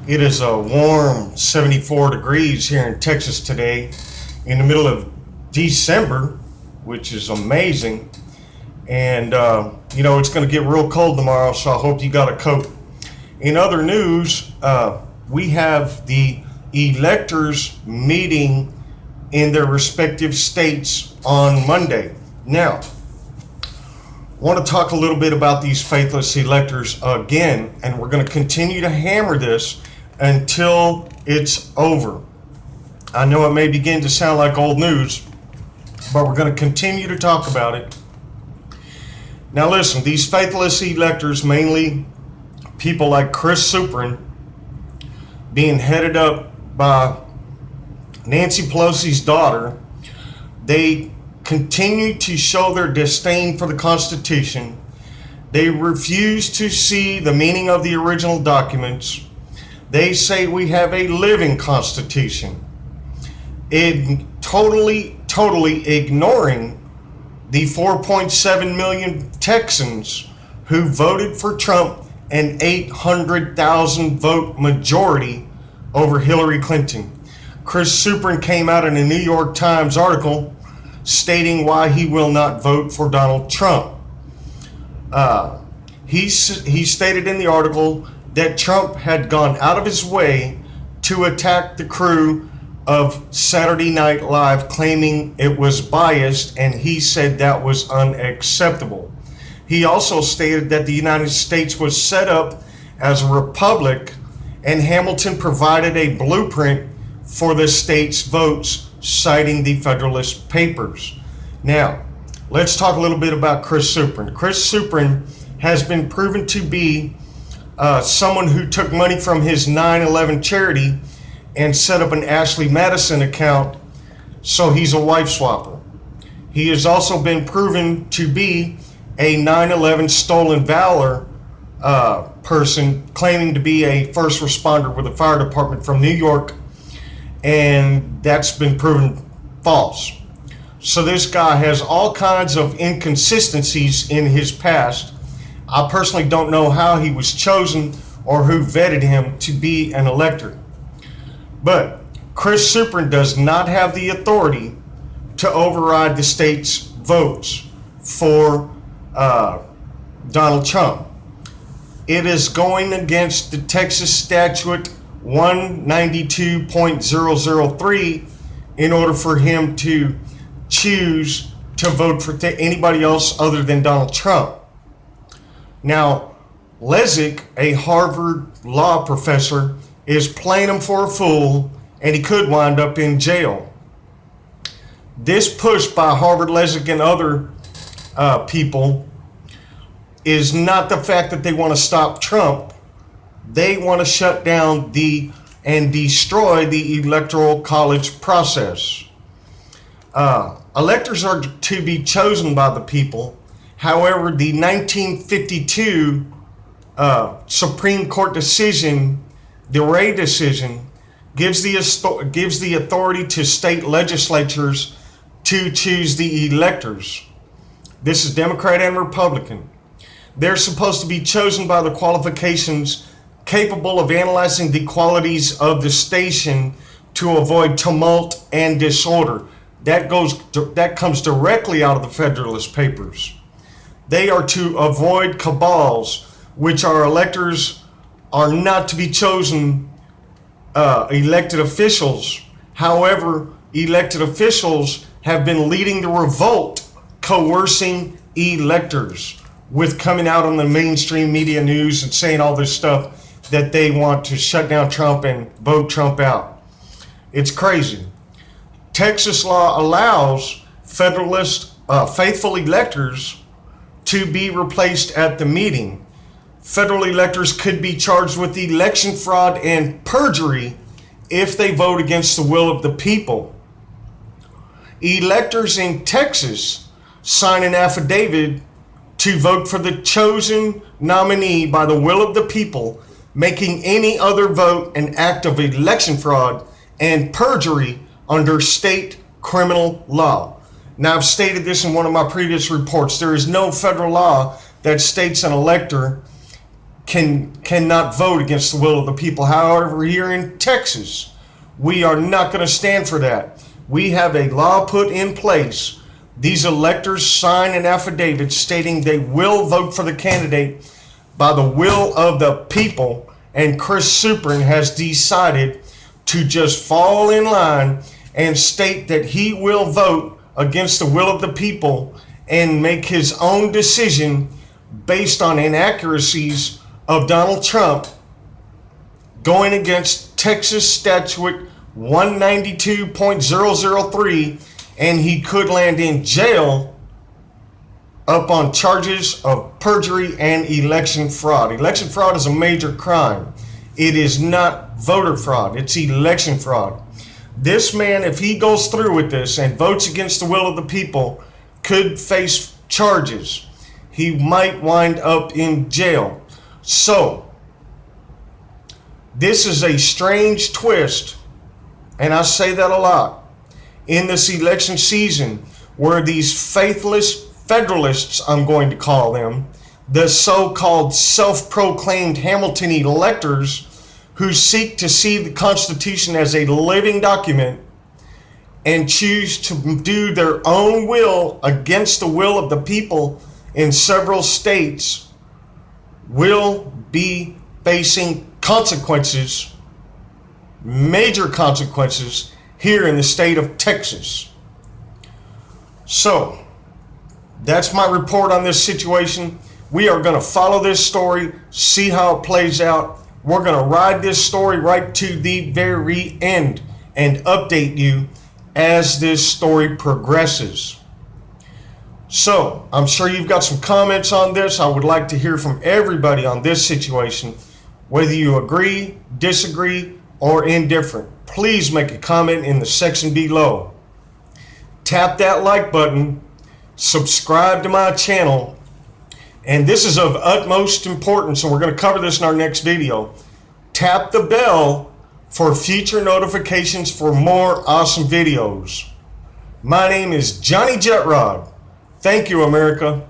It is a warm 74 degrees here in Texas today in the middle of December, which is amazing. And, it's going to get real cold tomorrow, so I hope you got a coat. In other news, we have the electors meeting in their respective states on Monday. Now, I want to talk a little bit about these faithless electors again, and we're going to continue to hammer this until it's over. I know it may begin to sound like old news, but we're going to continue to talk about it. Now listen, these faithless electors, mainly people like Chris Suprin, being headed up by Nancy Pelosi's daughter, they continue to show their disdain for the Constitution. They refuse to see the meaning of the original documents. They say we have a living Constitution, totally ignoring the 4.7 million Texans who voted for Trump, an 800,000 vote majority over Hillary Clinton. Chris Suprin came out in a New York Times article stating why he will not vote for Donald Trump. He stated in the article that Trump had gone out of his way to attack the crew of Saturday Night Live, claiming it was biased, and he said that was unacceptable. He also stated that the United States was set up as a republic, and Hamilton provided a blueprint for the state's votes, citing the Federalist Papers. Now, let's talk a little bit about Chris Suprin. Chris Suprin has been proven to be someone who took money from his 9/11 charity and set up an Ashley Madison account, so he's a wife swapper. He has also been proven to be a 9/11 stolen valor person, claiming to be a first responder with the fire department from New York, and that's been proven false. So this guy has all kinds of inconsistencies in his past. I personally don't know how he was chosen or who vetted him to be an elector. But Chris Suprin does not have the authority to override the state's votes for Donald Trump. It is going against the Texas statute 192.003 in order for him to choose to vote for anybody else other than Donald Trump. Now, Lezik, a Harvard law professor, is playing him for a fool, and he could wind up in jail. This push by Harvard, Lezik, and other people is not the fact that they want to stop Trump. They want to shut down and destroy the electoral college process. Electors are to be chosen by the people. However, the 1952 Supreme Court decision, the Ray decision, gives the authority to state legislatures to choose the electors. This is Democrat and Republican. They're supposed to be chosen by the qualifications capable of analyzing the qualities of the station to avoid tumult and disorder. That comes directly out of the Federalist Papers. They are to avoid cabals, which our electors are not to be chosen elected officials. However, elected officials have been leading the revolt, coercing electors, with coming out on the mainstream media news and saying all this stuff that they want to shut down Trump and vote Trump out. It's crazy. Texas law allows faithful electors to be replaced at the meeting. Federal electors could be charged with election fraud and perjury if they vote against the will of the people. Electors in Texas sign an affidavit to vote for the chosen nominee by the will of the people, making any other vote an act of election fraud and perjury under state criminal law. Now, I've stated this in one of my previous reports. There is no federal law that states an elector cannot vote against the will of the people. However, here in Texas, we are not going to stand for that. We have a law put in place. These electors sign an affidavit stating they will vote for the candidate by the will of the people, and Chris Suprin has decided to just fall in line and state that he will vote against the will of the people and make his own decision based on inaccuracies of Donald Trump going against Texas Statute 192.003, and he could land in jail up on charges of perjury and election fraud. Election fraud is a major crime. It is not voter fraud, it's election fraud. This man, if he goes through with this and votes against the will of the people, could face charges. He might wind up in jail. So, this is a strange twist, and I say that a lot, in this election season, where these faithless Federalists, I'm going to call them, the so-called self-proclaimed Hamilton electors, who seek to see the Constitution as a living document and choose to do their own will against the will of the people in several states, will be facing consequences, major consequences, here in the state of Texas. So, that's my report on this situation. We are going to follow this story, see how it plays out. We're going to ride this story right to the very end and update you as this story progresses. So, I'm sure you've got some comments on this. I would like to hear from everybody on this situation, whether you agree, disagree, or indifferent. Please make a comment in the section below. Tap that like button, subscribe to my channel, and this is of utmost importance, and we're going to cover this in our next video. Tap the bell for future notifications for more awesome videos. My name is Johnny Jetrod. Thank you, America.